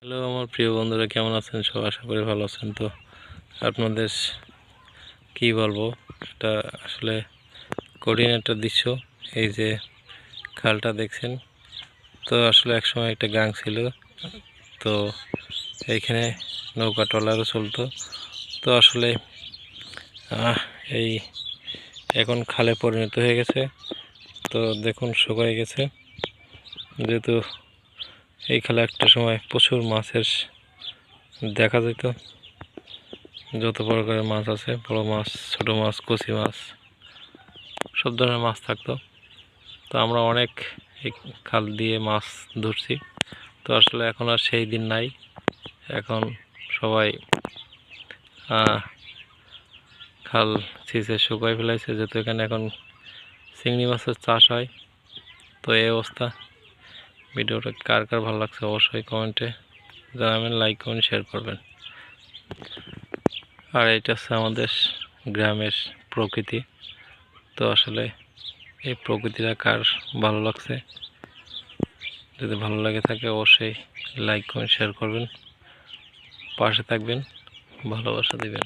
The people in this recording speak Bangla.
হ্যালো আমার প্রিয় বন্ধুরা, কেমন আছেন সব? আশা করি ভালো আছেন। তো আপনাদের কি বলবো, এটা আসলে কঠিন একটা দৃশ্য। এই যে খালটা দেখছেন, তো আসলে একসময় একটা গাং ছিল। তো এইখানে নৌকা ট্রলারও চলতো। তো আসলে এই এখন খালে পরিণত হয়ে গেছে। তো দেখুন শুকিয়ে গেছে, যেহেতু এই খালে একটা সময় প্রচুর মাছের দেখা যেত। যত প্রকারের মাছ আছে, বড় মাছ, ছোট মাছ, কচি মাছ, সব ধরনের মাছ থাকতো। তো আমরা অনেক এই খাল দিয়ে মাছ ধরছি। তো আসলে এখন আর সেই দিন নাই। এখন সবাই খাল ছিঁচে শুকাই ফেলাইছে, যেহেতু এখানে এখন চিংড়ি মাছের চাষ হয়। তো এই অবস্থা। ভিডিওটা কার কার ভালো লাগছে অবশ্যই কমেন্টে জানাবেন, লাইক কমেন্ট শেয়ার করবেন। আর এটা হচ্ছে আমাদের গ্রামের প্রকৃতি। তো আসলে এই প্রকৃতিটা কার ভালো লাগছে, যদি ভালো লাগে থাকে অবশ্যই লাইক কমেন্ট শেয়ার করবেন, পাশে থাকবেন, ভালোবাসা দিবেন।